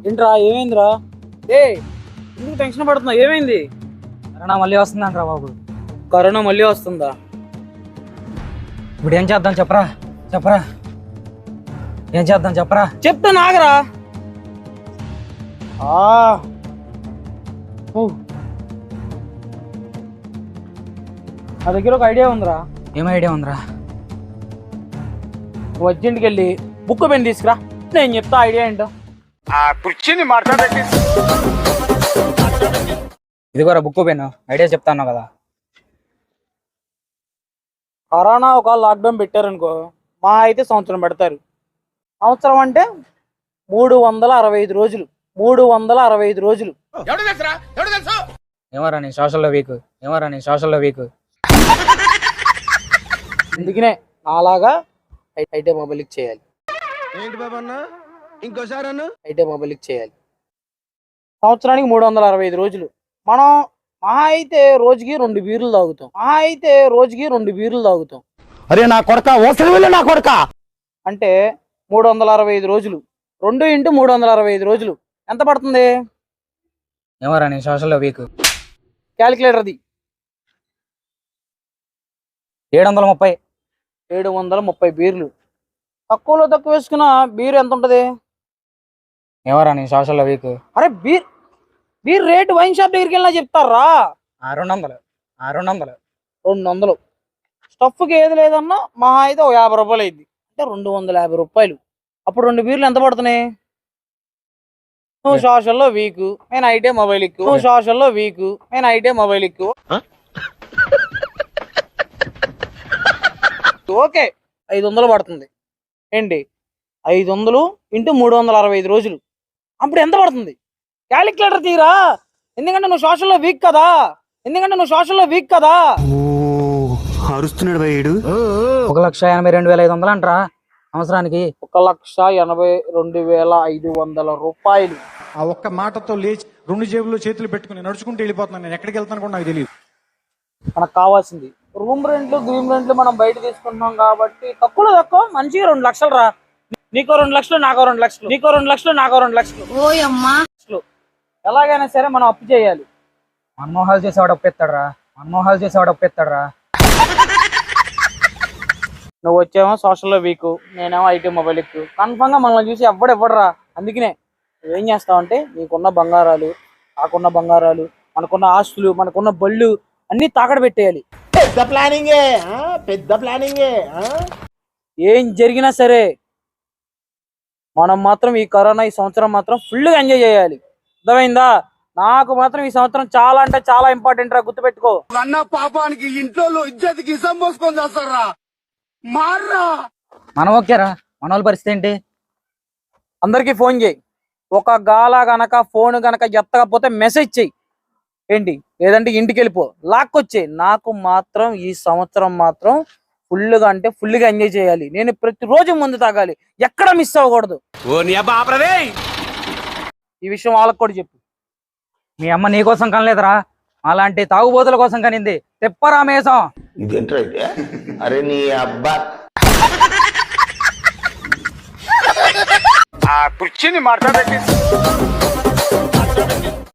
ఏంట్రా ఏమైందిరా? ఏ ఎందుకు టెన్షన్ పడుతున్నావు? ఏమైంది? కరోనా మళ్ళీ వస్తుందంట్రా బాబు. కరోనా మళ్ళీ వస్తుందా? ఇప్పుడు ఏం చేద్దాం చెప్పరా చెప్పరా ఏం చేద్దాం చెప్పరా. చెప్తా నాగరా. నా దగ్గర ఒక ఐడియా ఉందిరా. ఏం ఐడియా ఉందిరా? నువ్వు అర్జెంట్కి వెళ్ళి బుక్ పెన్ తీసుకురా, నేను చెప్తా ఐడియా ఏంటో. కుర్చీని మాట్లాడేది. ఇదిగోరా బుక్ పెన్, ఐడియా చెప్తాను కదా. కరోనా ఒక లాక్డౌన్ పెట్టారనుకో, మా అయితే సంవత్సరం పెడతారు. సంవత్సరం అంటే 365 రోజులు. 365 రోజులు. ఏమరా నేను సోషల్లో వీక్. అందుకనే నాలాగా ఐటీ మొబైల్కి చేయాలి. ఏంటి బాబా అన్న ఇంకోసారి అన్న ఐటీ మొబైల్కి చేయాలి. సంవత్సరానికి 365 రోజులు. మనం మహా అయితే రోజుకి 2 బీర్లు తాగుతాం. అరే నా కొడక ఓసరి వెళ్ళి నా కొడక. అంటే 365 రోజులు. 2 × 365 రోజులు ఎంత పడుతుంది? ఏమరా నేను సోషల్లో వీక్. క్యాలిక్యులేటర్ అది. 730. 730 బీర్లు. తక్కువలో తక్కువ వేసుకున్న బీర్ ఎంత ఉంటది? ఏమరా నేను సోషల్లో వీక్. అరే బీర్ రేటు వైన్ షాప్ దగ్గరికి వెళ్ళినా చెప్తారా? 200. 200. స్టఫ్కి ఏది లేదన్నా మహా అయితే 50 రూపాయలు అయింది. అంటే 250 రూపాయలు. అప్పుడు 2 బీర్లు ఎంత పడుతున్నాయి? నువ్వు సోషల్లో వీక్, నేను ఐటీ మొబైల్ ఎక్కువ. ఓకే 500 పడుతుంది. ఏంటి 500 × 365 రోజులు. అప్పుడు ఎంత పడుతుంది? క్యాలిక్యులేటర్ తీరా. ఎందుకంటే నువ్వు సోషల్లో వీక్ కదా. అరుస్తున్నాడు భయ్యుడు. 1,82,500 అంటరా సంవత్సరానికి. 1,82,500 రూపాయలు. ఆ ఒక్క మాటతో లేచి 2 జేబుల్లో చేతులు పెట్టుకుని నడుచుకుంటూ వెళ్ళిపోతున్నాను. నేను ఎక్కడికి వెళ్తాను కూడా నాకు తెలియదు. మనకు కావాల్సింది రూమ్ రెంట్లు, గ్రీమ్ రెంట్లు మనం బయట తీసుకుంటున్నాం కాబట్టి తక్కువలో తక్కువ మంచిగా 2 లక్షలు రా. నీకో 2 లక్షలు, నాకో 2 లక్షలు. ఎలాగైనా సరే మనం అప్పు చేయాలి. మన్మోహాలు చేసేవాడు అప్పెత్తాడరా. నువ్వు వచ్చేమో సోషల్లో వీక్, నేనేమో ఐటీ మొబైల్ ఎక్కువ. కన్ఫామ్ గా మనల్ని చూసి ఎవ్వడెవ్వడరా. అందుకనే నువ్వేం చేస్తావంటే నీకున్న బంగారాలు, నాకున్న బంగారాలు, మనకున్న ఆస్తులు, మనకున్న బళ్ళు అన్ని తాకడ పెట్టేయాలి. పెద్ద ప్లానింగే. ఏం జరిగినా సరే మనం మాత్రం ఈ కరోనా ఈ సంవత్సరం మాత్రం ఫుల్గా ఎంజాయ్ చేయాలి. అర్థమైందా? నాకు మాత్రం ఈ సంవత్సరం చాలా అంటే చాలా ఇంపార్టెంట్ రా, గుర్తుపెట్టుకో. అన్న పాపానికి ఇంట్లో ఇజ్జతికి ఇసం పోసుకొని చేస్తారా మార్రా. మనం ఓకేరా, మన వాళ్ళ పరిస్థితి ఏంటి? అందరికీ ఫోన్ చేయి. ఒక గాల గనక ఫోన్ గనక ఎత్తకపోతే మెసేజ్ చెయ్యి. ఏంటి లేదంటే ఇంటికి వెళ్ళిపో, లాక్కొచ్చేయి. నాకు మాత్రం ఈ సంవత్సరం మాత్రం ఫుల్గా అంటే ఫుల్గా ఎంజాయ్ చేయాలి. నేను ప్రతిరోజు ముందు తాగాలి, ఎక్కడ మిస్ అవ్వకూడదు. ఈ విషయం వాళ్ళకి కూడా చెప్పు. మీ అమ్మ నీ కోసం కనలేదురా, అలాంటి తాగుబోతుల కోసం కనింది. తెప్పరా మేసం. ఇదేంటైతే అరే నీ అబ్బా కుర్చీని మాట్లాడేది.